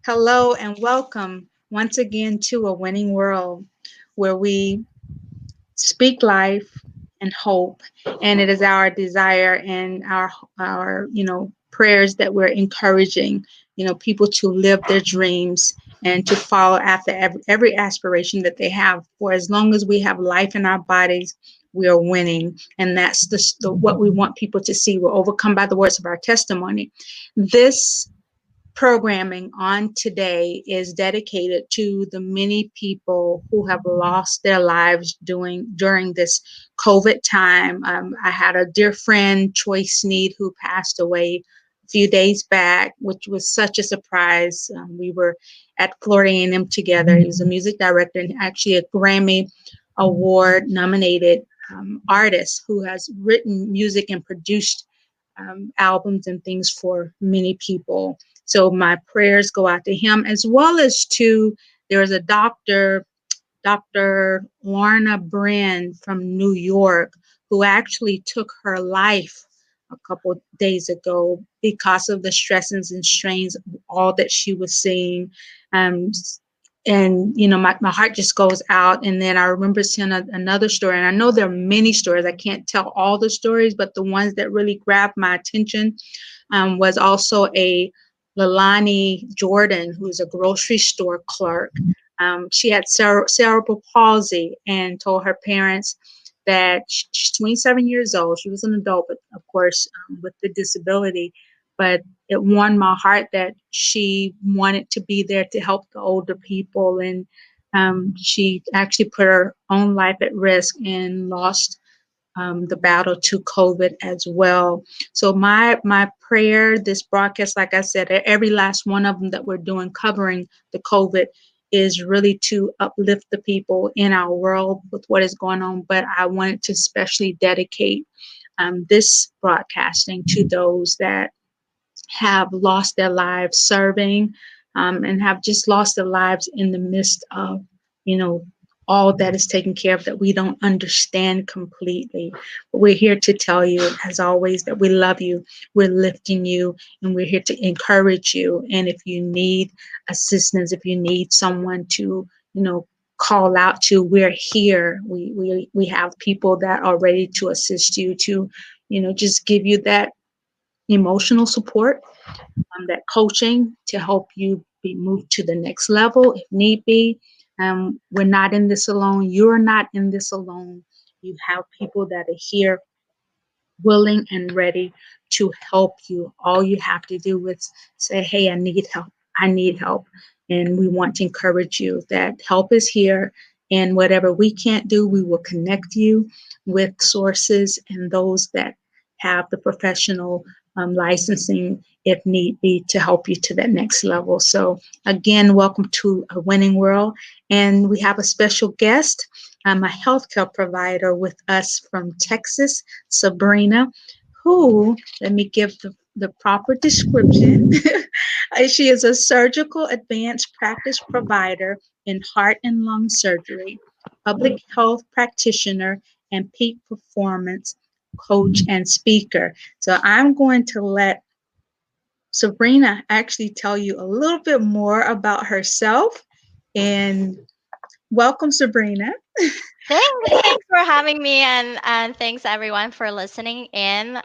Hello and welcome once again to A Winning World, where we speak life and hope. And it is our desire and our prayers that we're encouraging, people to live their dreams and to follow after every aspiration that they have. For as long as we have life in our bodies, we are winning. And that's what we want people to see. We're overcome by the words of our testimony. This programming on today is dedicated to the many people who have lost their lives during this COVID time. I had a dear friend, Troy Sneed, who passed away a few days back, which was such a surprise. We were at Florida A&M together. He was a music director and actually a Grammy Award nominated artist who has written music and produced albums and things for many people. So my prayers go out to him as well as to there's a Dr. Lorna Brand from New York, who actually took her life a couple days ago because of the stresses and strains of all that she was seeing. Um, and my heart just goes out. And then I remember seeing another story, and I know there are many stories. I can't tell all the stories, but the ones that really grabbed my attention was also a Lalani Jordan, who's a grocery store clerk. She had cerebral palsy and told her parents that she's 27 years old. She was an adult, but of course, with the disability. But it warmed my heart that she wanted to be there to help the older people. And she actually put her own life at risk and lost the battle to COVID as well. So my prayer, this broadcast, like I said, every last one of them that we're doing covering the COVID is really to uplift the people in our world with what is going on. But I wanted to especially dedicate this broadcasting to those that have lost their lives serving and have just lost their lives in the midst of, you know, all that is taken care of that we don't understand completely. But we're here to tell you, as always, that we love you, we're lifting you, and we're here to encourage you. And if you need assistance, if you need someone to, call out to, we're here. We have people that are ready to assist you, to, just give you that emotional support, that coaching to help you be moved to the next level if need be. We're not in this alone. You're not in this alone. You have people that are here willing and ready to help you. All you have to do is say, hey, I need help. I need help. And we want to encourage you that help is here. And whatever we can't do, we will connect you with sources and those that have the professional licensing, if need be, to help you to that next level. So, again, welcome to A Winning World. And we have a special guest, a healthcare provider with us from Texas, Sabrina, who, let me give the proper description. She is a surgical advanced practice provider in heart and lung surgery, public health practitioner, and peak performance coach and speaker. So I'm going to let Sabrina actually tell you a little bit more about herself. And welcome, Sabrina. Thanks for having me, and thanks everyone for listening in.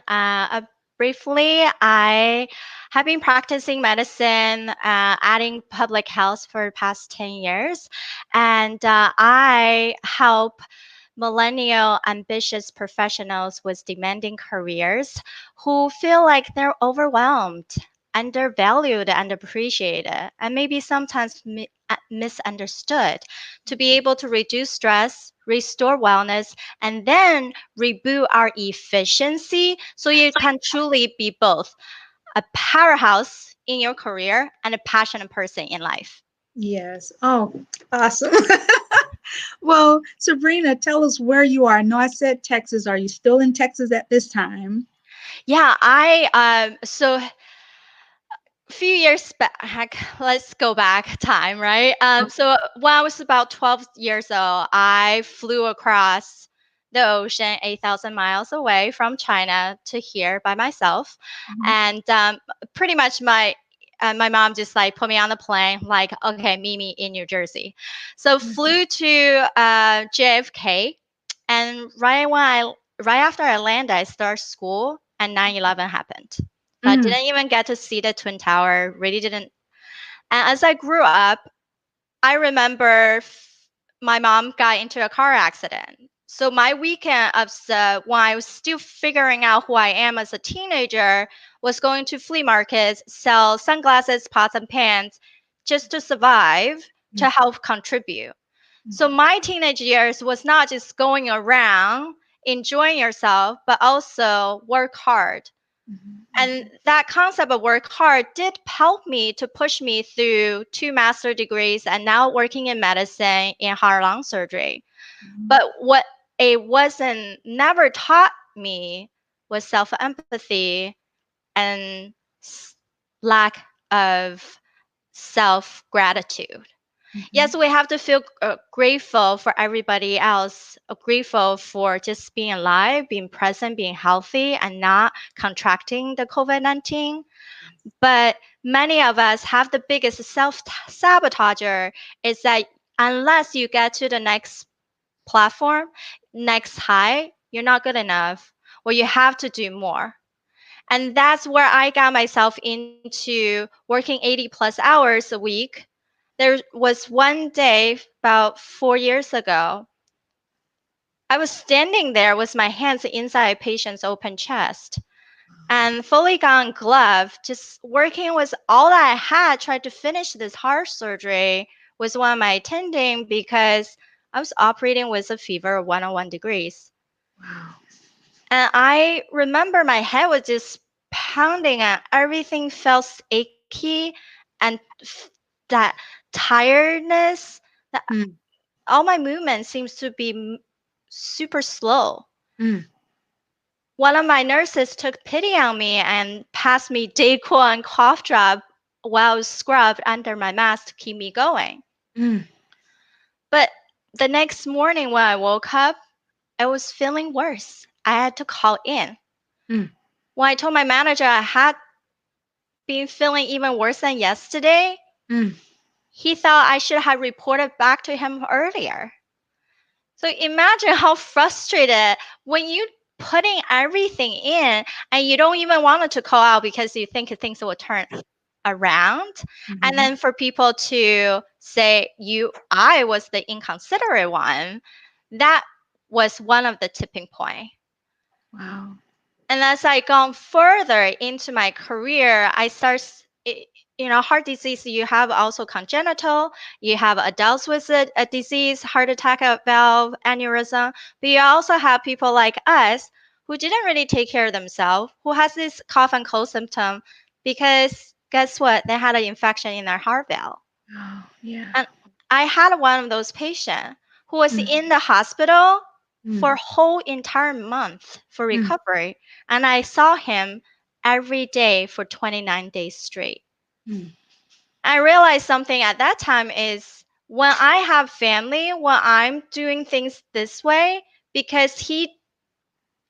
Briefly, I have been practicing medicine, adding public health for the past 10 years, and I help millennial ambitious professionals with demanding careers who feel like they're overwhelmed, undervalued, and appreciated, and maybe sometimes misunderstood, to be able to reduce stress, restore wellness, and then reboot our efficiency so you can truly be both a powerhouse in your career and a passionate person in life. Yes. Oh, awesome. Well, Sabrina, tell us where you are. I know I said Texas. Are you still in Texas at this time? Yeah, so few years back, let's go back time, right? So when I was about 12 years old, I flew across the ocean 8,000 miles away from China to here by myself. Mhm. And pretty much my and my mom just like put me on the plane, like, okay, meet me in New Jersey. So flew to JFK, and right after I landed, I started school, and 9/11 happened. So I Mm, didn't even get to see the Twin Tower. Really didn't. And as I grew up, I remember my mom got into a car accident. So my weekend of when I was still figuring out who I am as a teenager was going to flea markets, sell sunglasses, pots and pans, just to survive, mm, to help contribute. mm, So my teenage years was not just going around enjoying yourself, but also work hard. And mhm, that concept of work hard did help me to push me through 2 master degrees and now working in medicine in heart lung surgery. mhm, But what it wasn't never taught me was self empathy and lack of self gratitude. Yes, mhm, we have to feel grateful for everybody else, grateful for just being alive, being present, being healthy, and not contracting the COVID-19. But many of us have the biggest self sabotager is that unless you get to the next platform, next high, you're not good enough, or you have to do more. And that's where I got myself into working 80 plus hours a week. There was one day about 4 years ago, I was standing there with my hands inside a patient's open chest and fully gone glove, just working with all that I had, tried to finish this heart surgery with one of my attending because I was operating with a fever of 101 degrees. wow. And I remember my head was just pounding and everything felt achy and that tiredness, that Mm, all my movement seems to be super slow. mm, One of my nurses took pity on me and passed me Dayquil and cough drop while I was scrubbed under my mask to keep me going. mm, But the next morning when I woke up, I was feeling worse. I had to call in. mm, When I told my manager I had been feeling even worse than yesterday, mm, he thought I should have reported back to him earlier. So imagine how frustrated when you putting everything in and you don't even want it to call out because you think things will turn around. And mhm. then for people to say I was the inconsiderate one, that was one of the tipping point. Wow. And as I gone further into my career, heart disease, you have also congenital, you have adults with a disease, heart attack, a valve, aneurysm, but you also have people like us who didn't really take care of themselves, who has this cough and cold symptom because guess what? They had an infection in their heart valve. Oh, yeah. And I had one of those patients who was Mm, in the hospital mm, for a whole entire month for mm, recovery. And I saw him every day for 29 days straight. mm, I realized something at that time is when I have family, when I'm doing things this way, because he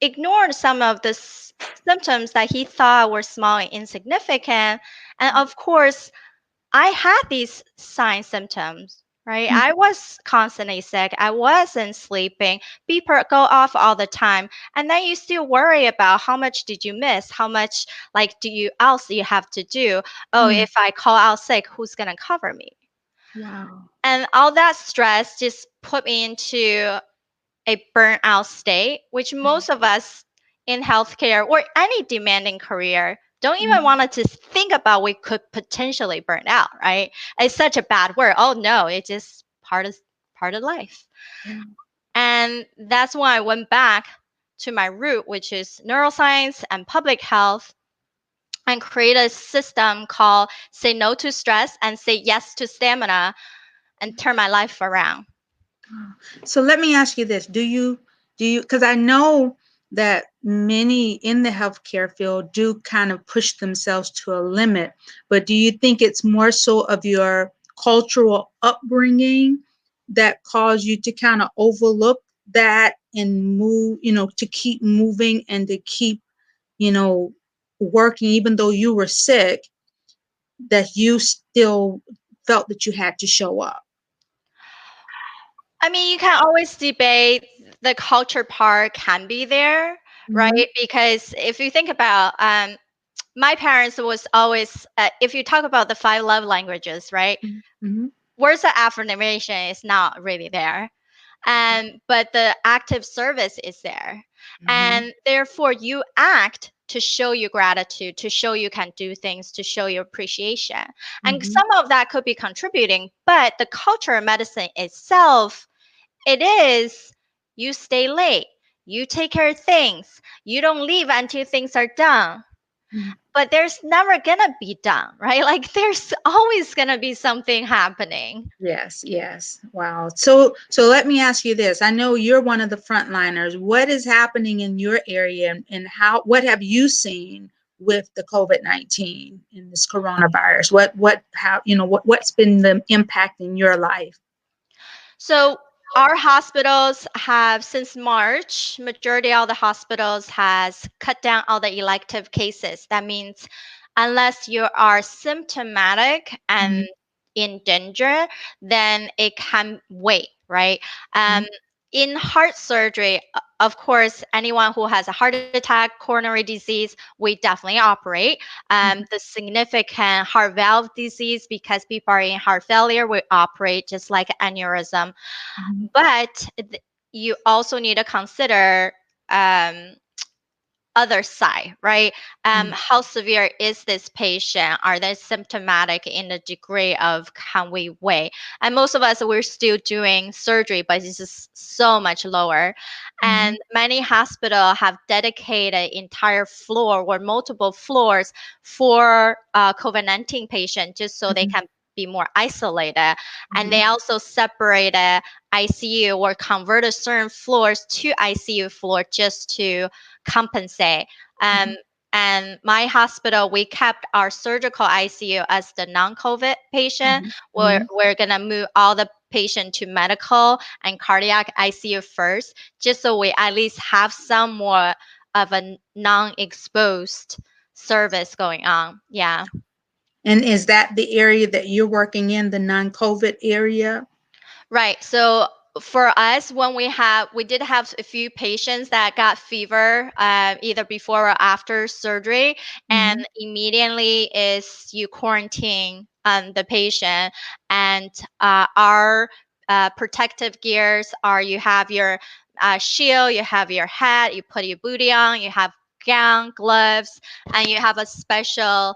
ignored some of the symptoms that he thought were small and insignificant. And of course, I had these sign symptoms, right? mm, I was constantly sick. I wasn't sleeping. Beeper go off all the time. And then you still worry about how much did you miss? How much like do you else you have to do? Oh, mm. if I call out sick, who's gonna cover me? Wow. And all that stress just put me into a burnout state, which Mm, most of us in healthcare or any demanding career don't even mm, want to think about we could potentially burn out, right? It's such a bad word. Oh no, it's just part of life. yeah. And that's when I went back to my root, which is neuroscience and public health, and create a system called say no to stress and say yes to stamina and turn my life around. Oh. So let me ask you this. Because I know that many in the healthcare field do kind of push themselves to a limit, but do you think it's more so of your cultural upbringing that caused you to kind of overlook that and move, to keep moving and to keep, you know, working even though you were sick? that you still felt that you had to show up? I mean, you can always debate the culture part can be there, Mhm, right? Because if you think about, my parents was always, if you talk about the five love languages, right? mhm, mhm, Words of affirmation is not really there, and but the active service is there, mhm, and therefore you act to show your gratitude, to show you can do things, to show your appreciation, and mhm, some of that could be contributing, but the culture of medicine itself, it is, you stay late, you take care of things, you don't leave until things are done, mhm. but there's never gonna be done, right? Like there's always gonna be something happening. Yes, yes. Wow. So let me ask you this. I know you're one of the frontliners. What is happening in your area, and how what have you seen with the COVID-19 and this coronavirus? What how what's been the impact in your life? So our hospitals have, since March, majority of the hospitals has cut down all the elective cases. That means unless you are symptomatic and Mhm, in danger, then it can wait, right? mhm, Um, in heart surgery, of course, anyone who has a heart attack, coronary disease, we definitely operate. mhm, The significant heart valve disease, because people are in heart failure, we operate just like aneurysm. mhm, But you also need to consider, um, other side, right? mhm, How severe is this patient? Are they symptomatic in the degree of can we wait? And most of us, we're still doing surgery, but it's just so much lower. And mhm, many hospitals have dedicated entire floor or multiple floors for COVID-19 patients, just so they mhm, can be more isolated. And mhm, they also separated ICU or converted certain floors to ICU floor just to compensate. Um, mhm, and my hospital, we kept our surgical ICU as the non-COVID patient. mhm, mhm. We're gonna move all the patient to medical and cardiac ICU first, just so we at least have some more of a non-exposed service going on. Yeah. And is that the area that you're working in, the non-COVID area? Right. So for us, when we did have a few patients that got fever, either before or after surgery, and Mhm, immediately is you quarantine the patient, and our protective gears are, you have your shield, you have your hat, you put your booty on, you have gown, gloves, and you have a special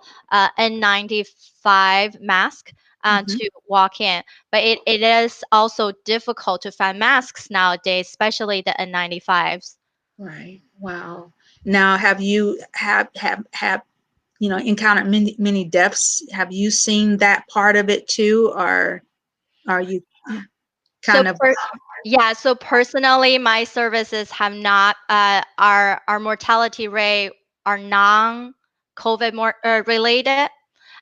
N95 mask mhm. to walk in, but it is also difficult to find masks nowadays, especially the N95s. Right. Wow. Now, have you have encountered many deaths? Have you seen that part of it too, or are you So kind of? yeah, so personally, my services have not, our mortality rate are non-COVID more related,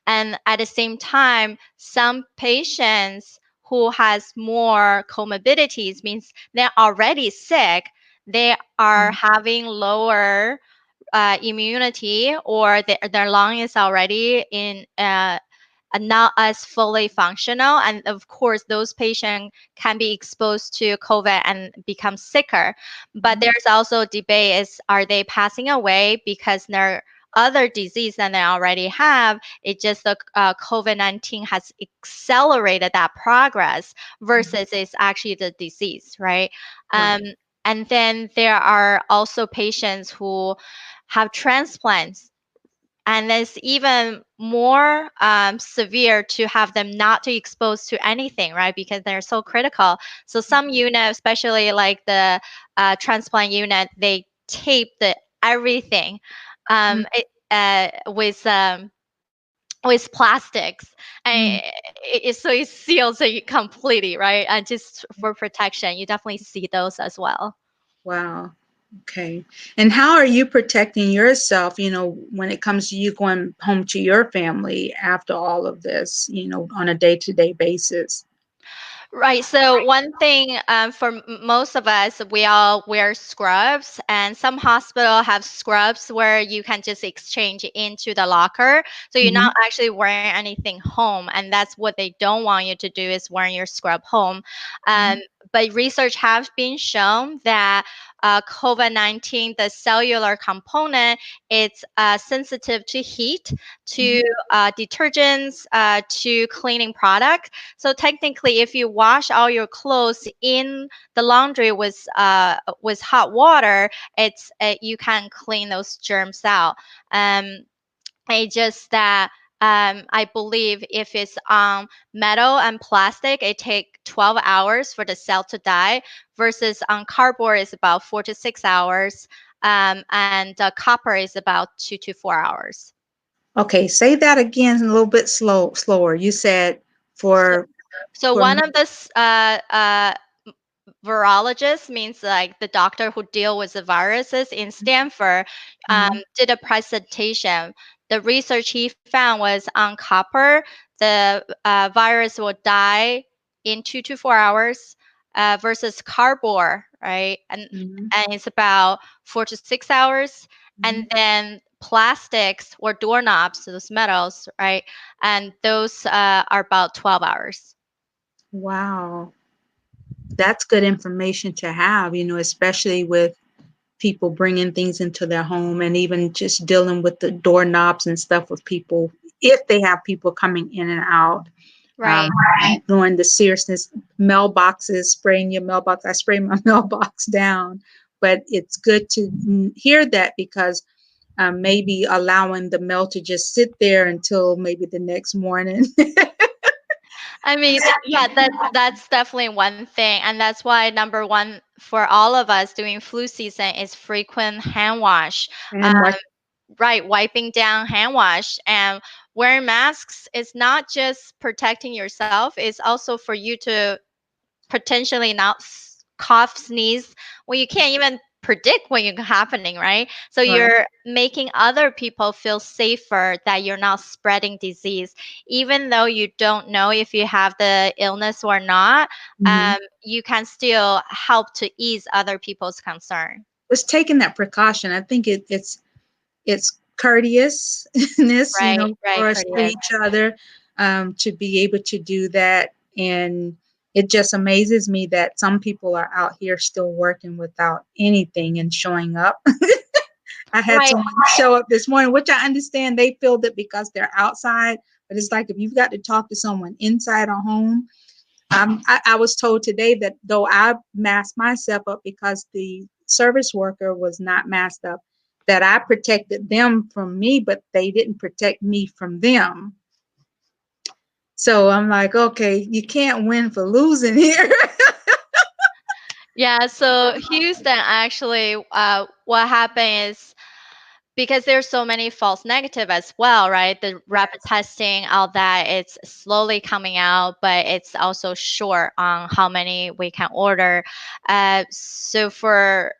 and at the same time, some patients who has more comorbidities, means they're already sick, they are Mhm, having lower immunity, or their lung is already in not as fully functional, and of course those patients can be exposed to COVID and become sicker. But mhm, there's also debate, is are they passing away because their other disease than they already have, it just the COVID-19 has accelerated that progress, mhm. versus it's actually the disease, right? um, Right. and then there are also patients who have transplants, and it's even more severe to have them not to expose to anything, right? Because they're so critical. So some unit, especially like the transplant unit, they tape the everything Mm, with plastics, and mm. so it seals it completely, right? And just for protection, you definitely see those as well. Wow. Okay. And how are you protecting yourself, when it comes to you going home to your family after all of this, on a day-to-day basis? Right. So one thing for most of us, we all wear scrubs, and some hospital have scrubs where you can just exchange into the locker. So you're Hmm. not actually wearing anything home, and that's what they don't want you to do is wearing your scrub home. Um, Hmm. but research has been shown that COVID-19, the cellular component, it's sensitive to heat, to detergents, to cleaning products. So technically, if you wash all your clothes in the laundry with hot water, it's you can clean those germs out. Um, it's just that I believe if it's on metal and plastic, it take 12 hours for the cell to die, versus on cardboard is about 4 to 6 hours, and copper is about 2 to 4 hours. Okay, say that again a little bit slower. You said So, for so for one of the virologist means like the doctor who deal with the viruses in Stanford, Mhm. did a presentation. The research he found was on copper, the virus will die in 2 to 4 hours, versus cardboard, right? Mhm. And it's about 4 to 6 hours. And Mhm. then plastics or doorknobs, those metals, right? And those are about 12 hours. Wow, that's good information to have, especially with people bringing things into their home and even just dealing with the doorknobs and stuff with people if they have people coming in and out. Um, Right. Knowing the seriousness, mailboxes, spraying your mailbox. I spray my mailbox down, but it's good to hear that because maybe allowing the mail to just sit there until maybe the next morning. I mean, yeah, that's definitely one thing, and that's why number one for all of us doing flu season is frequent hand wash. And what? Right, wiping down hand wash and wearing masks is not just protecting yourself; it's also for you to potentially not cough, sneeze. Well, you can't even predict when it's happening, right? So Right. you're making other people feel safer that you're not spreading disease, even though you don't know if you have the illness or not. Hmm. You can still help to ease other people's concern. Just taking that precaution. I think it's courteousness, Right, for right, us to courteous. each other, to be able to do that. And it just amazes me that some people are out here still working without anything and showing up. I had Right. someone show up this morning, which I understand they feel that because they're outside, but it's like if you've got to talk to someone inside a home. I was told today that though I masked myself up because the service worker was not masked up, that I protected them from me, but they didn't protect me from them. So I'm like, okay, you can't win for losing here. Yeah, so Houston actually, what happened is because there's so many false negative as well, right? The rapid testing, all that, it's slowly coming out, but it's also short on how many we can order. So for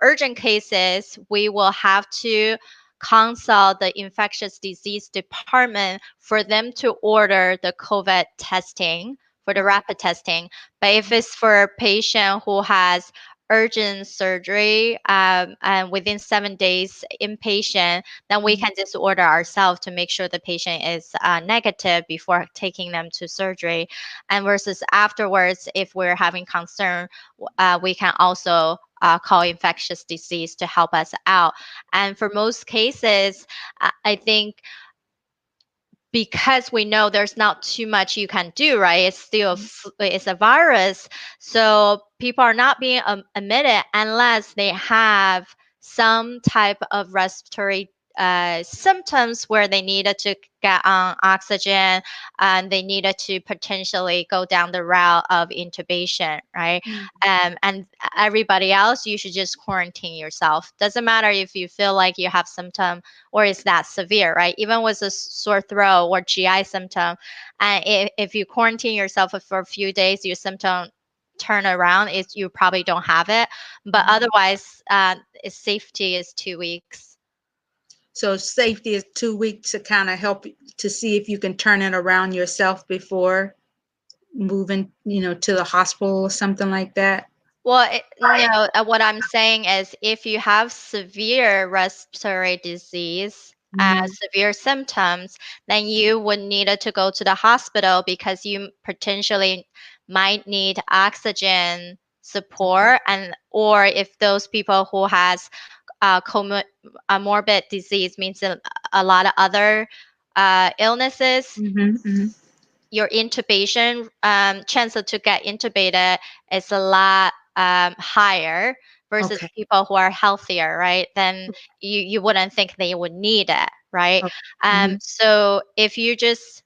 urgent cases, we will have to consult the infectious disease department for them to order the COVID testing for the rapid testing. But if it's for a patient who has urgent surgery, and within 7 days inpatient, then we can just order ourselves to make sure the patient is negative before taking them to surgery. And versus afterwards, if we're having concern, we can also call infectious disease to help us out. And for most cases, I think because we know there's not too much you can do, right? It's still it's a virus, so people are not being admitted unless they have some type of respiratory symptoms where they needed to get on oxygen, and they needed to potentially go down the route of intubation, right? And everybody else, you should just quarantine yourself. Doesn't matter if you feel like you have symptom or is that severe, right? Even with a sore throat or GI symptom, and if you quarantine yourself for a few days, your symptom turn around, is you probably don't have it. But otherwise, safety is 2 weeks. So safety is 2 weeks to kind of help to see if you can turn it around yourself before. moving, to the hospital or something like that? Well, no, what I'm saying is if you have severe respiratory disease, Hmm. severe symptoms, then you would need to go to the hospital because you potentially might need oxygen Okay. support, and or if those people who has a morbid disease means a lot of other illnesses, Hmm. Hmm. your intubation chance to get intubated is a lot higher versus Okay. people who are healthier, right? Then you wouldn't think they would need it, right? Okay. Hmm. So if you just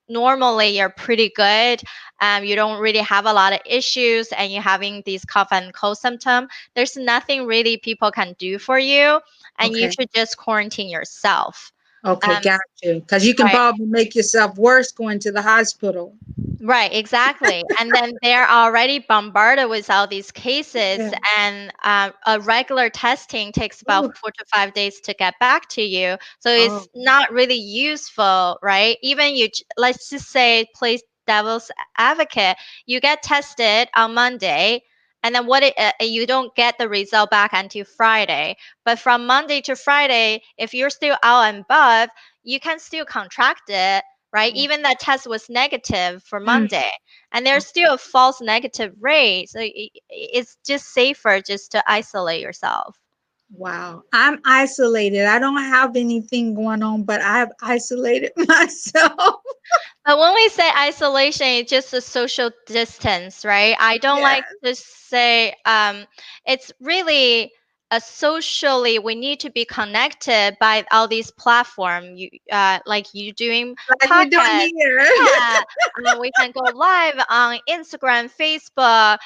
normally you're pretty good, you don't really have a lot of issues, and you're having these cough and cold symptom, there's nothing really people can do for you, and you Okay. should just quarantine yourself. Okay. Um, Got you. Because you can right. probably make yourself worse going to the hospital. Right, exactly. And then they're already bombarded with all these cases, Yeah. and a regular testing takes about Ooh. 4 to 5 days to get back to you. So Oh. it's not really useful, right? Even let's just say, play devil's advocate, you get tested on Monday, and then you don't get the result back until Friday. But from Monday to Friday, if you're still out and above, you can still contract it, right? Oh. Even that test was negative for Mm. Monday, and there's still a false negative rate. So it's just safer just to isolate yourself. Wow. I'm isolated. I don't have anything going on, but I've isolated myself. But when we say isolation, it's just a social distance, right? I don't like Yes. to say it's really a socially we need to be connected by all these platforms. Like you doing Like we're doing podcasts. here. Yeah, we can go live on Instagram, Facebook,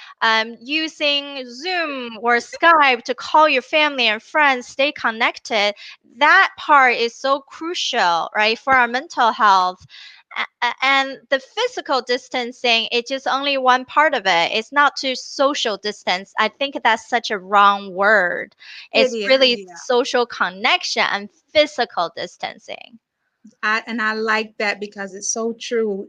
using Zoom or Skype to call your family and friends, stay connected. That part is so crucial, right, for our mental health. And the physical distancing, it's just only one part of it. It's not to social distance. I think that's such a wrong word. It It's is, really yeah. social connection and physical distancing. I like that because it's so true.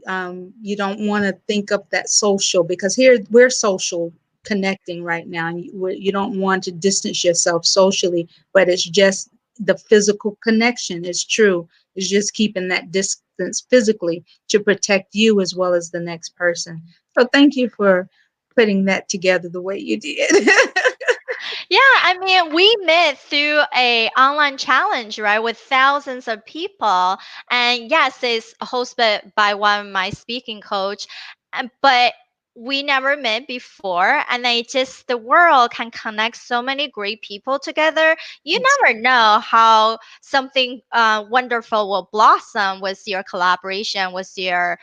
You don't want to think of that social because here we're social connecting right now. And you don't want to distance yourself socially, but it's just the physical connection. It's true. It's just keeping that distance physically to protect you as well as the next person. So thank you for putting that together the way you did. Yeah, I mean, we met through a online challenge, right, with thousands of people. And yes, it's hosted by one of my speaking coach, but we never met before. And then it just the world can connect so many great people together. You That's, never know how something wonderful will blossom with your collaboration, with your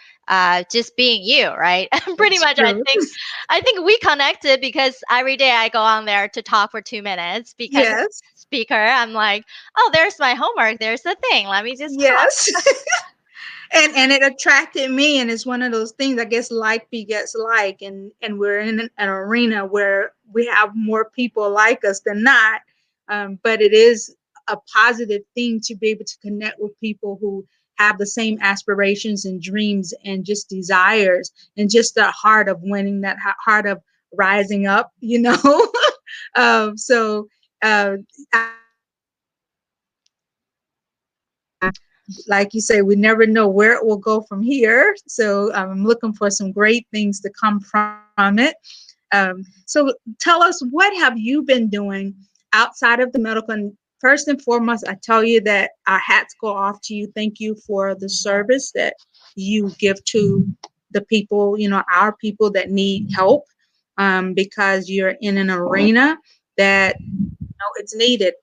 just being you, right? Pretty that's much, I true. think we connected because every day I go on there to talk for 2 minutes because Yes. speaker, I'm like, oh, there's my homework. There's the thing. Let me just talk. Yes. And it attracted me, and it's one of those things, I guess, like begets like, and we're in an arena where we have more people like us than not, but it is a positive thing to be able to connect with people who have the same aspirations and dreams and just desires and just the heart of winning, that heart of rising up, so uh, like you say, we never know where it will go from here. So I'm looking for some great things to come from it. So tell us, what have you been doing outside of the medical? And first and foremost, I tell you that our hats go off to you. Thank you for the service that you give to the people, our people that need help, because you're in an arena that it's needed.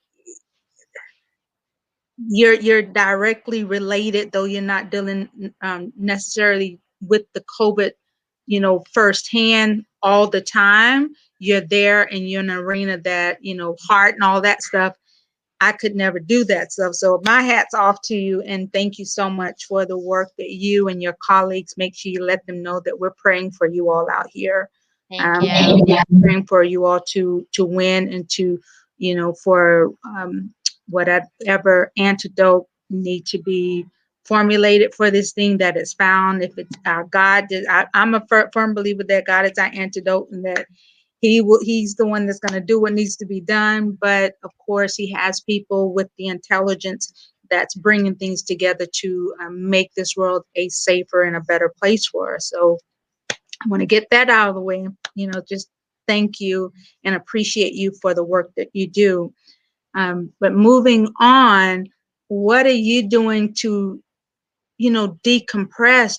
You're directly related, though you're not dealing necessarily with the COVID, firsthand all the time. You're there and you're in an arena that, heart and all that stuff. I could never do that stuff. So my hat's off to you, and thank you so much for the work that you and your colleagues. Make sure you let them know that we're praying for you all out here. Thank you. Praying for you all to win and to, for whatever antidote need to be formulated for this thing, that it's found. If it's God, I'm a firm believer that God is our antidote, and that he's the one that's going to do what needs to be done. But of course, he has people with the intelligence that's bringing things together to make this world a safer and a better place for us. So I want to get that out of the way. Just thank you and appreciate you for the work that you do. But moving on, what are you doing to decompress,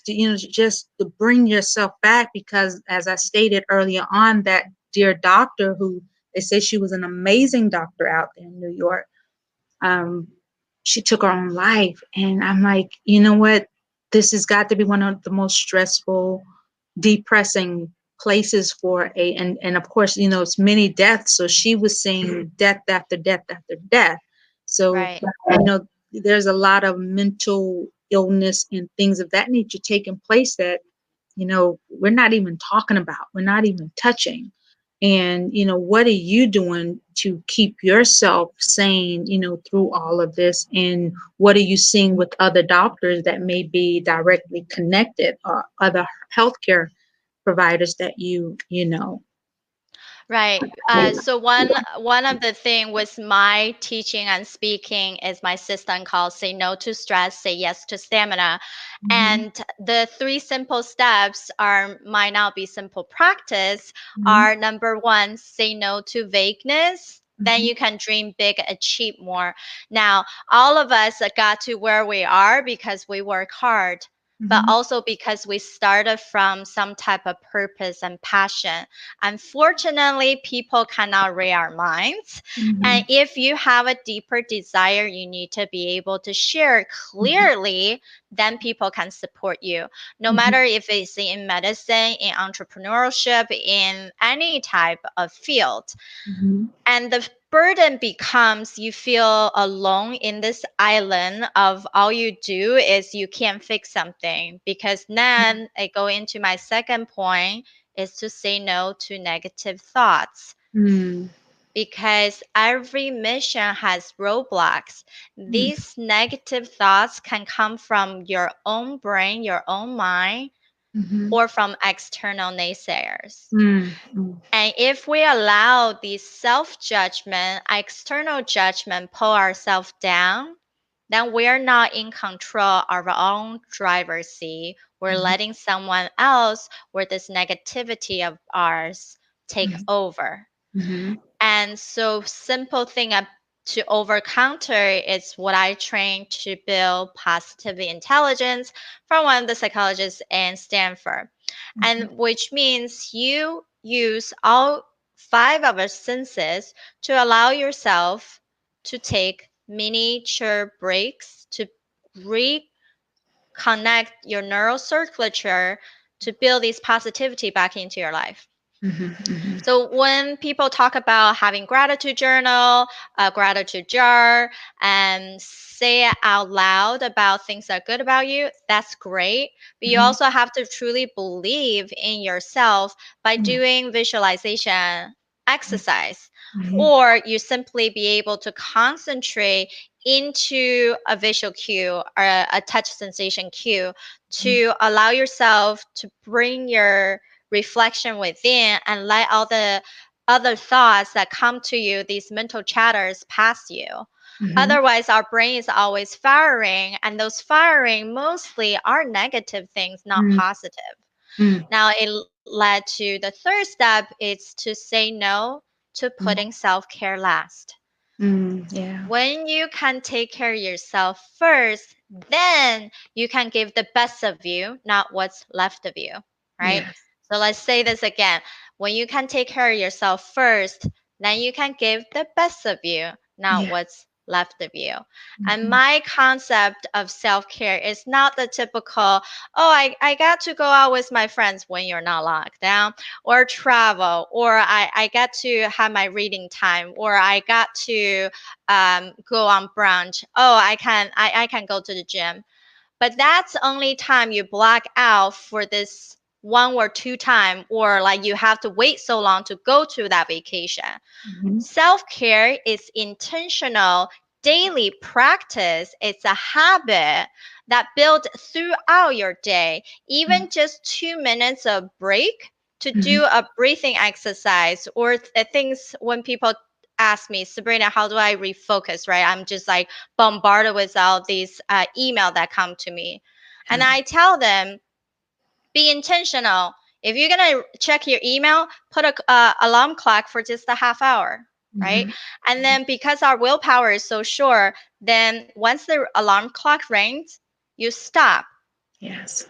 just to bring yourself back? Because as I stated earlier on, that dear doctor, who they say she was an amazing doctor out there in New York, um, she took her own life. And I'm like, you know what? This has got to be one of the most stressful, depressing places for and of course, it's many deaths. So she was seeing death after death after death. So, Right. there's a lot of mental illness and things of that nature taking place that, we're not even talking about, we're not even touching. And, what are you doing to keep yourself sane, through all of this? And what are you seeing with other doctors that may be directly connected, or other healthcare providers that you know? Right. So one of the thing with my teaching and speaking is my system called "Say No to Stress, Say Yes to Stamina," Mhm, and the three simple steps are might not be simple practice. mhm, Are number one, say no to vagueness. Then mhm, you can dream big, achieve more. Now, all of us got to where we are because we work hard, but mhm, also because we started from some type of purpose and passion. Unfortunately, people cannot read our minds. And mhm, if you have a deeper desire, you need to be able to share it mhm, clearly, then people can support you. No mhm, matter if it's in medicine, in entrepreneurship, in any type of field. mhm, And the burden becomes you feel alone in this island of all you do is you can't fix something. Because then I go into my second point is to say no to negative thoughts. mhm, Because every mission has roadblocks. mhm, These negative thoughts can come from your own brain, your own mind, mhm, or from external naysayers. mhm, mhm, And if we allow the self judgment, external judgment, pull ourselves down, then we're not in control of our own driver's seat. We're letting someone else, where this negativity of ours, take mhm, over. mhm, And so simple thing to over counter is what I trained to build positive intelligence from one of the psychologists in Stanford. mhm, And which means you use all five of our senses to allow yourself to take miniature breaks to reconnect your neural circuitry to build this positivity back into your life. mhm, mhm, So when people talk about having gratitude journal, a gratitude jar, and say it out loud about things that are good about you, that's great. But you mhm, also have to truly believe in yourself by mhm, doing visualization exercise, mhm, or you simply be able to concentrate into a visual cue or a touch sensation cue to allow yourself to bring your reflection within and let all the other thoughts that come to you, these mental chatters, pass you. mhm, Otherwise, our brain is always firing, and those firing mostly are negative things, not mhm, positive. mhm, Now, it led to the third step is to say no to mhm, putting self care last. yeah. When you can take care of yourself first, then you can give the best of you, not what's left of you, right? Yes. So let's say this again. When you can take care of yourself first, then you can give the best of you, not Yeah. what's left of you. And Mhm, my concept of self care is not the typical, oh, I got to go out with my friends when you're not locked down, or travel, or I got to have my reading time, or I got to go on brunch. Oh, I can go to the gym. But that's only time you block out for this one or two time, or like you have to wait so long to go to that vacation. mhm, Self care is intentional daily practice. It's a habit that builds throughout your day. Even just 2 minutes of break to Mhm. do a breathing exercise, or things when people ask me, Sabrina, how do I refocus? Right? I'm just like bombarded with all these email that come to me, and Yeah. I tell them, be intentional. If you're gonna check your email, put a alarm clock for just a half hour, right? Mhm. And then because our willpower is so short, then once the alarm clock rings, you stop, Yes.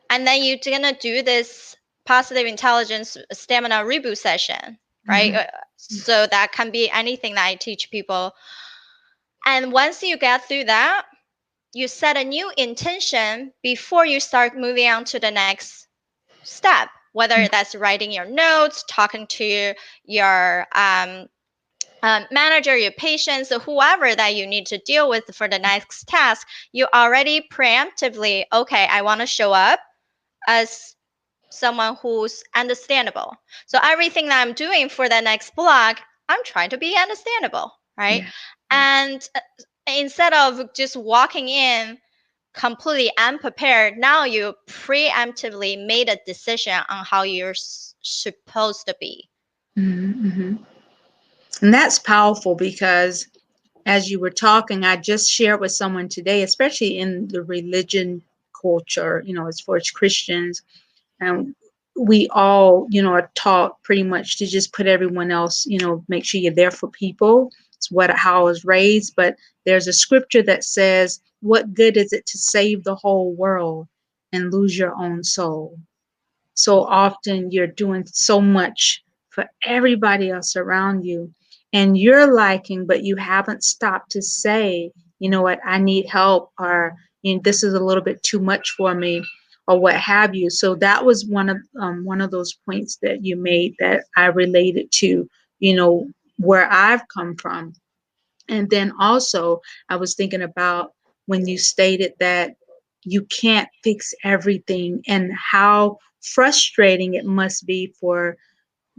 and then you're gonna do this positive intelligence stamina reboot session, right? Mhm. So that can be anything that I teach people. And once you get through that, you set a new intention before you start moving on to the next step, whether that's writing your notes, talking to your manager, your patients, or whoever that you need to deal with for the next task. You already preemptively, okay, I want to show up as someone who's understandable. So everything that I'm doing for the next blog, I'm trying to be understandable, right? Yeah. Yeah. And instead of just walking in completely unprepared, now you preemptively made a decision on how you're supposed to be. Mhm. Mhm. And that's powerful because as you were talking, I just shared with someone today, especially in the religion culture, as far as Christians, and we all, are taught pretty much to just put everyone else, make sure you're there for people. It's how I was raised. But there's a scripture that says, what good is it to save the whole world and lose your own soul? So often you're doing so much for everybody else around you and you're liking, but you haven't stopped to say, you know what, I need help, or this is a little bit too much for me, or what have you. So that was one of those points that you made that I related to, where I've come from. And then also, I was thinking about when you stated that you can't fix everything and how frustrating it must be for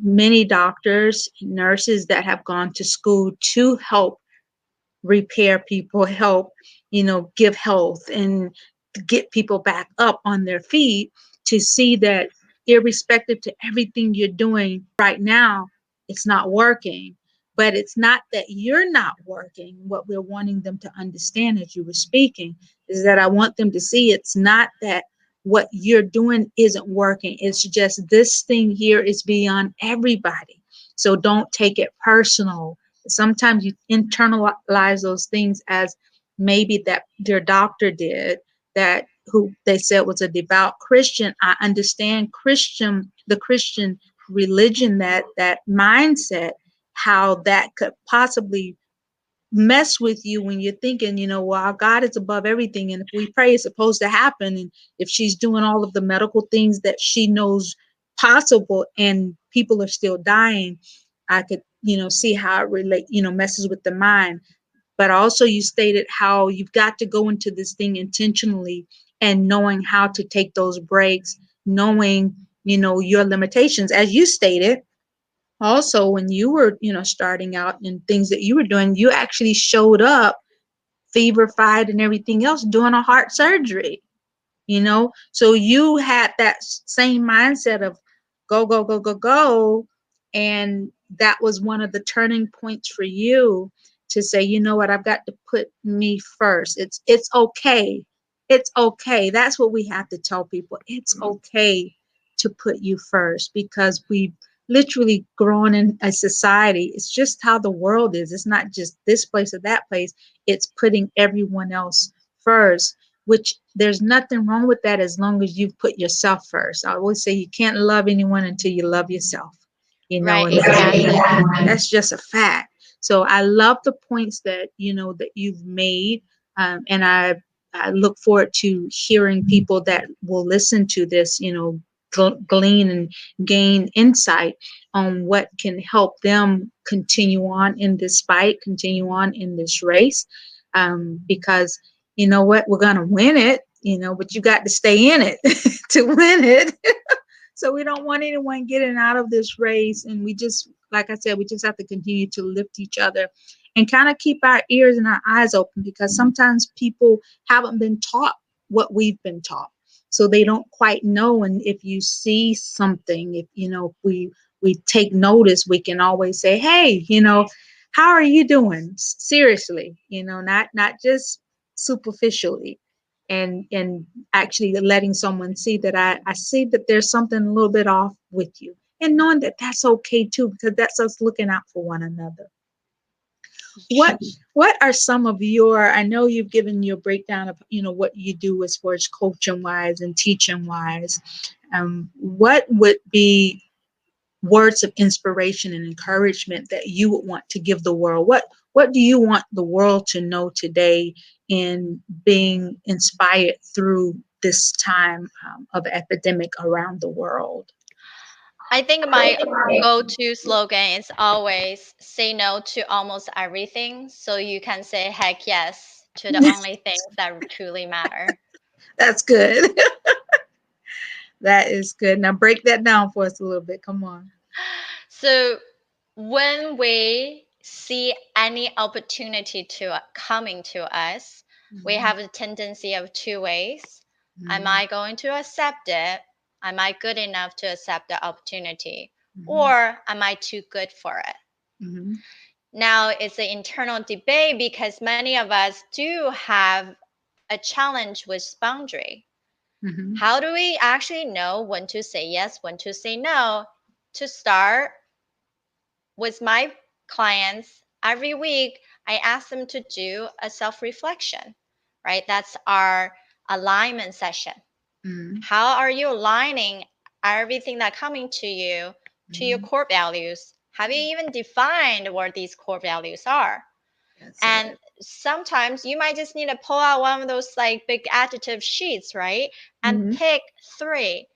many doctors, nurses that have gone to school to help repair people, help, give health and get people back up on their feet, to see that irrespective to everything you're doing right now, it's not working. But it's not that you're not working. What we're wanting them to understand as you were speaking is that I want them to see it's not that what you're doing isn't working. It's just this thing here is beyond everybody. So don't take it personal. Sometimes you internalize those things as maybe that their doctor did, that who they said was a devout Christian. I understand the Christian religion, that mindset, how that could possibly mess with you when you're thinking, well, God is above everything. And if we pray, it's supposed to happen. And if she's doing all of the medical things that she knows possible and people are still dying, I could, see how it messes with the mind. But also you stated how you've got to go into this thing intentionally and knowing how to take those breaks, knowing, your limitations. As you stated, also when you were, starting out and things that you were doing, you actually showed up fever-fied and everything else doing a heart surgery. So you had that same mindset of go, go, go, go, go. And that was one of the turning points for you to say, you know what, I've got to put me first. It's okay. It's okay. That's what we have to tell people. It's okay to put you first, because we literally grown in a society. It's just how the world is. It's not just this place or that place. It's putting everyone else first, which there's nothing wrong with that as long as you put yourself first. I always say you can't love anyone until you love yourself, Right, and exactly. that's just a fact. So I love the points that, that you've made. And I look forward to hearing people that will listen to this, glean and gain insight on what can help them continue on in this fight, continue on in this race. Because you know what, we're going to win it, but you got to stay in it to win it. So we don't want anyone getting out of this race. And we just, like I said, we just have to continue to lift each other and kind of keep our ears and our eyes open, because sometimes people haven't been taught what we've been taught. So they don't quite know. And if you see something, if we take notice, we can always say, hey, how are you doing? Seriously, not just superficially. And actually letting someone see that I see that there's something a little bit off with you, and knowing that that's okay too, because that's us looking out for one another. What are some of your, I know you've given your breakdown of what you do as far as coaching wise and teaching wise. What would be words of inspiration and encouragement that you would want to give the world? What do you want the world to know today in being inspired through this time of epidemic around the world? I think my go-to slogan is always say no to almost everything so you can say heck yes to the only things that truly matter. That's good. That is good. Now break that down for us a little bit. Come on. So when we see any opportunity to coming to us, we Mhm, have a tendency of two ways. Am mhm, I going to accept it? Am I good enough to accept the opportunity? mhm, Or am I too good for it? mhm, Now it's an internal debate because many of us do have a challenge with boundary. mhm, How do we actually know when to say yes, when to say no? To start with my clients, every week I ask them to do a self reflection, right? That's our alignment session. mhm, How are you aligning everything that coming to you to your mhm. core values? Have you even defined what these core values are? That's And it. sometimes you might just need to pull out one of those like big adjective sheets, right? And Mhm, pick three.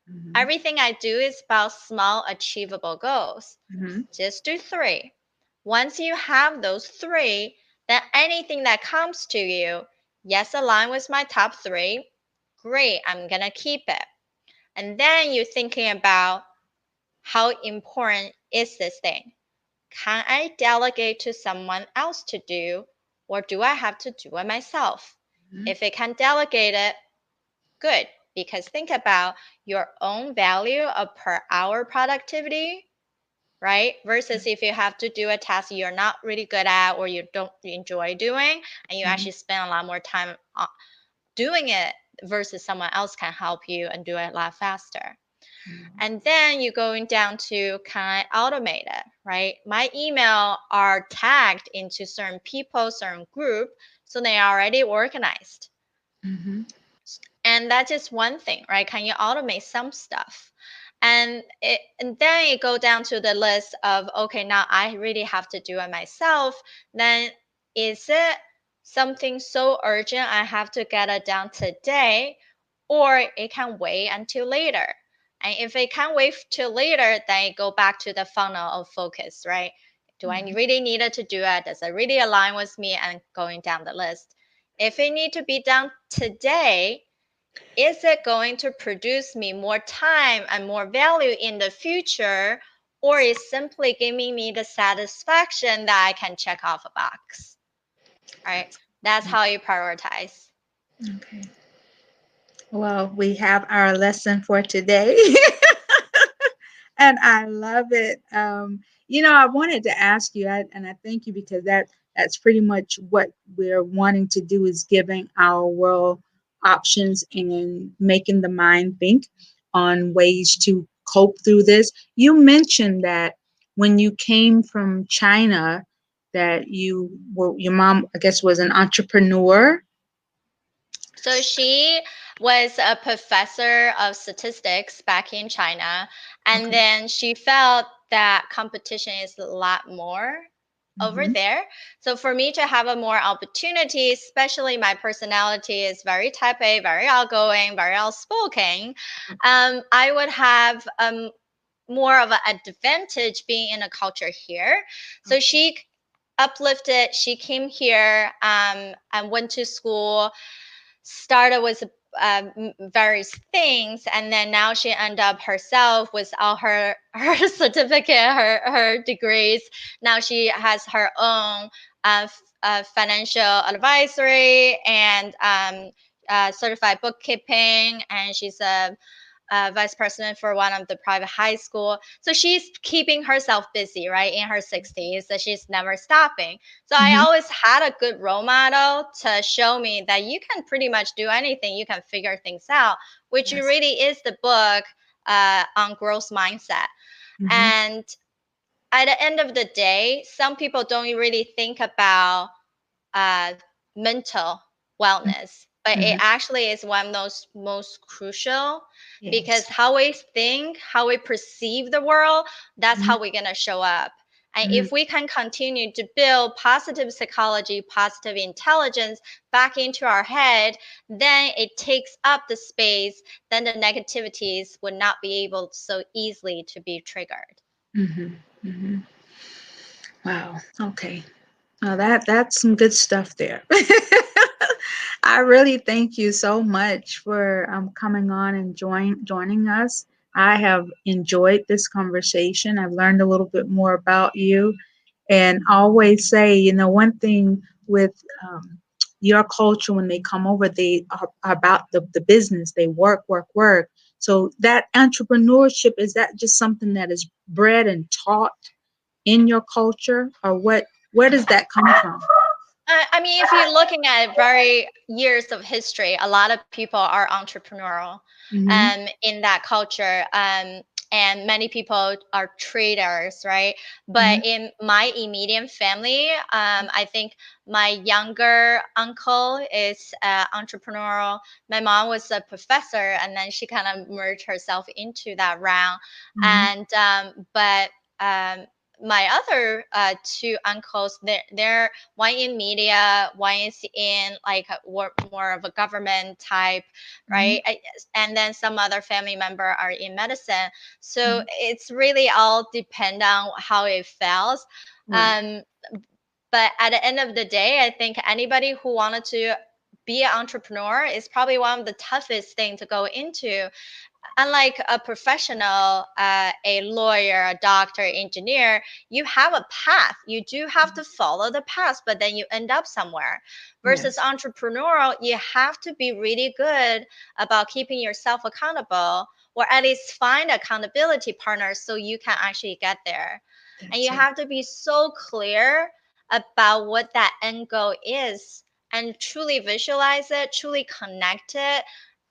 mhm, Everything I do is about small, achievable goals. mhm, Just do three. Once you have those three, then anything that comes to you, yes, align with my top three. Great, I'm gonna keep it. And then you're thinking about how important is this thing? Can I delegate to someone else to do, or do I have to do it myself? mhm, If it can delegate it, good, because think about your own value of per hour productivity, right? Versus if you have to do a task you're not really good at or you don't enjoy doing, and you mhm, actually spend a lot more time doing it versus someone else can help you and do it a lot faster. mhm, And then you're going down to can I automate it, right? My email are tagged into certain people, certain group, so they are already organized. mhm, And that's just one thing, right? Can you automate some stuff? And then you go down to the list of okay, now I really have to do it myself. Then is it something so urgent I have to get it done today, or it can wait until later? And if it can wait till later, then you go back to the funnel of focus, right? Do I mhm, really need it to do it? Does it really align with me? And going down the list. If it need to be done today, is it going to produce me more time and more value in the future, or is simply giving me the satisfaction that I can check off a box? All right, that's how you prioritize. okay. Well, we have our lesson for today. And I love it. I wanted to ask you, and I thank you, because that's pretty much what we're wanting to do, is giving our world options and making the mind think on ways to cope through this. You mentioned that when you came from China, that your mom, I guess, was an entrepreneur. So she was a professor of statistics back in China, and Okay. then she felt that competition is a lot more over Mm-hmm. there. So for me to have a more opportunity, especially my personality is very type A, very outgoing, very outspoken, I would have more of an advantage being in a culture here. So Okay. she uplifted, she came here and went to school, started with various things, and then now she ended up herself with all her certificate, her degrees. Now she has her own financial advisory and certified bookkeeping, and she's a vice president for one of the private high school. So she's keeping herself busy, right, in her 60s. So she's never stopping. So I Mhm. always had a good role model to show me that you can pretty much do anything. You can figure things out, which Yes. really is the book on growth mindset. Mhm. And at the end of the day, some people don't really think about uh, mental wellness, but it Mhm. actually is one of those most crucial because Yes. how we think, how we perceive the world, that's Mhm. how we're going to show up. And Mhm. if we can continue to build positive psychology, positive intelligence back into our head, then it takes up the space, then the negativities would not be able so easily to be triggered. Mhm. Mhm. Wow. Okay. That's some good stuff there. I really thank you so much for coming on and joining us. I have enjoyed this conversation. I've learned a little bit more about you, and I always say, one thing with your culture when they come over, they are about the business. They work, work, work. So that entrepreneurship, is that just something that is bred and taught in your culture, or what? Where does that come from? I mean, if you're looking at very years of history, a lot of people are entrepreneurial Hmm. in that culture. And many people are traders, right? But Hmm. in my immediate family, I think my younger uncle is entrepreneurial. My mom was a professor, and then she kind of merged herself into that round. Hmm. And but um, my other two uncles, they're one in media, one is in like more of a government type, Hmm. right? And then some other family member are in medicine. So it's really all depend on how it feels. Right. Um, but at the end of the day, I think anybody who wanted to be an entrepreneur is probably one of the toughest thing to go into. Unlike a professional, a lawyer, a doctor, engineer, you have a path. You do have to follow the path, but then you end up somewhere. Versus Yes. entrepreneurial, you have to be really good about keeping yourself accountable, or at least find accountability partners so you can actually get there. And That's you it. have to be so clear about what that end goal is and truly visualize it, truly connect it,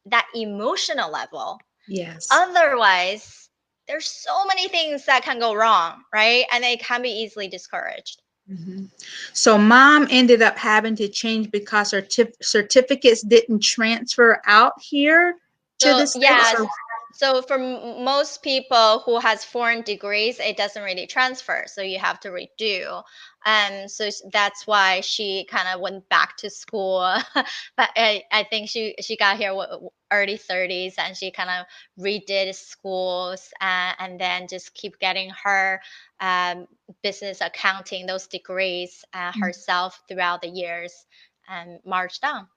that emotional level. Yes. Otherwise, there's so many things that can go wrong, right? And they can be easily discouraged. Hmm. So mom ended up having to change because her certificates didn't transfer out here to So the States. yes, so for most people who has foreign degrees, it doesn't really transfer. So you have to redo. So that's why she kind of went back to school. But I think she got here early 30s, and she kind of redid schools, and then just keep getting her um, business accounting, those degrees herself throughout the years and marched on.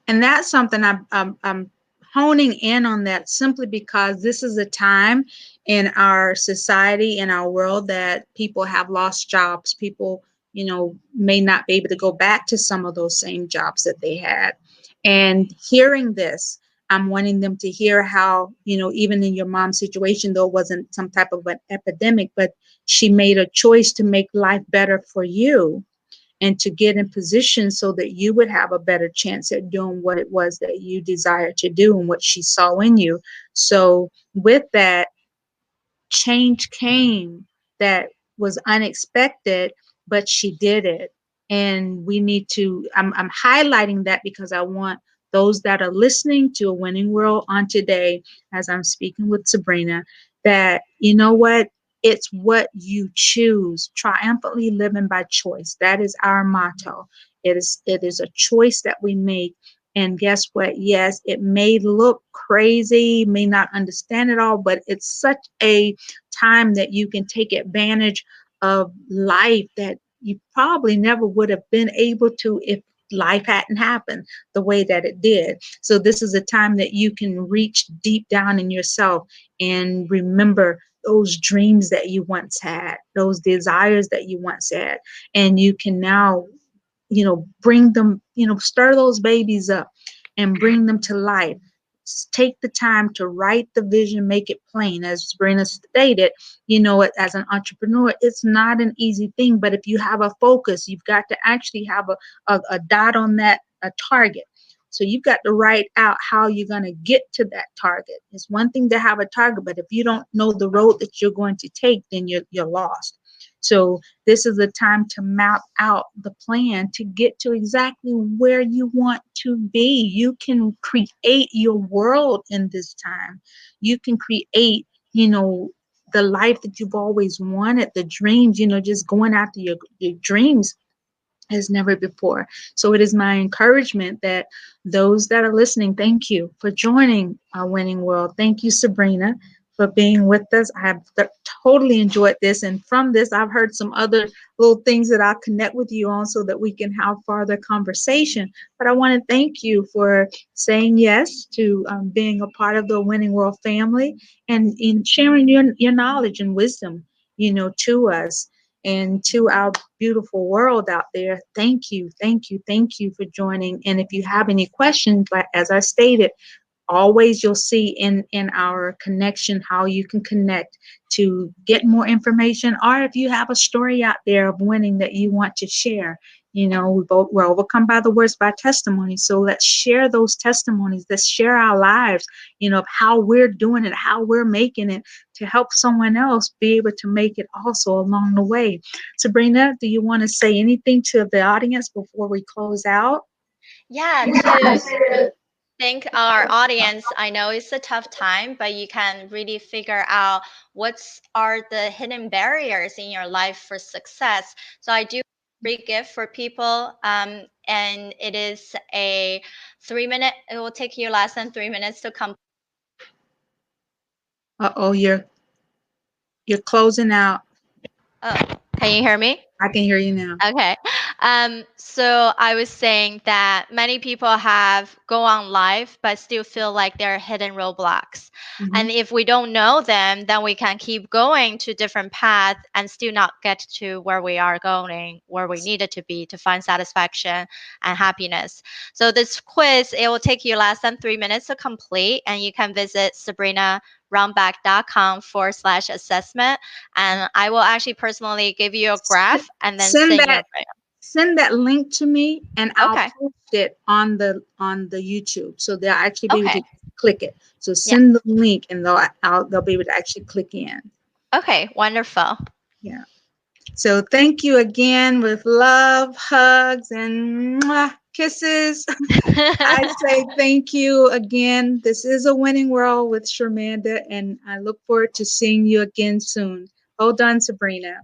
And that's something I'm honing in on, that simply because this is a time in our society, in our world, that people have lost jobs. People, may not be able to go back to some of those same jobs that they had. And hearing this, I'm wanting them to hear how, even in your mom's situation, though it wasn't some type of an epidemic, but she made a choice to make life better for you and to get in position so that you would have a better chance at doing what it was that you desire to do and what she saw in you. So, with that, change came that was unexpected, but she did it. And we need to, I'm highlighting that because I want those that are listening to A Winning World on today, as I'm speaking with Sabrina, that you know what? It's what you choose, triumphantly living by choice. That is our motto. It is a choice that we make. And guess what? Yes, it may look crazy, may not understand it all, but it's such a time that you can take advantage of life that you probably never would have been able to if life hadn't happened the way that it did. So this is a time that you can reach deep down in yourself and remember those dreams that you once had, those desires that you once had, and you can now, bring them, stir those babies up and bring them to life. Take the time to write the vision, make it plain. As Sabrina stated, as an entrepreneur, it's not an easy thing, but if you have a focus, you've got to actually have a dot on that, a target. So you've got to write out how you're going to get to that target. It's one thing to have a target, but if you don't know the road that you're going to take, then you're lost. So this is the time to map out the plan to get to exactly where you want to be. You can create your world in this time. You can create, the life that you've always wanted, the dreams, just going after your dreams as never before. So it is my encouragement that those that are listening, thank you for joining our winning world. Thank you, Sabrina, for being with us. I have totally enjoyed this. And from this, I've heard some other little things that I'll connect with you on so that we can have further conversation. But I want to thank you for saying yes to being a part of the winning world family and in sharing your knowledge and wisdom, to us and to our beautiful world out there. Thank you, thank you, thank you for joining. And if you have any questions, like as I stated, always you'll see in our connection how you can connect to get more information, or if you have a story out there of winning that you want to share. We're overcome by the words by testimony, so let's share those testimonies. Let's share our lives, of how we're doing it, how we're making it, to help someone else be able to make it also along the way. Sabrina, do you want to say anything to the audience before we close out? Yeah, to thank our audience. I know it's a tough time, but you can really figure out what's are the hidden barriers in your life for success. So I do have a free gift for people, and it is a 3 minute. It will take you less than 3 minutes to complete. Uh-oh, you're closing out. Oh, can you hear me? I can hear you now. Okay. So I was saying that many people have go on life, but still feel like they're hidden roadblocks. Hmm. And if we don't know them, then we can keep going to different paths and still not get to where we are going, where we needed to be to find satisfaction and happiness. So this quiz, it will take you less than 3 minutes to complete, and you can visit sabrinarunback.com/assessment, and I will actually personally give you a graph and then Send send your that brain. send that link to me, and I'll Okay. post it on the YouTube, so they'll actually be able Okay. to click it. So Yeah. send the link, and they'll be able to actually click in. Okay. Wonderful. Yeah. So thank you again with love, hugs, and mwah, kisses. I say thank you again. This is a winning world with Shermanda, and I look forward to seeing you again soon. Hold on, Sabrina.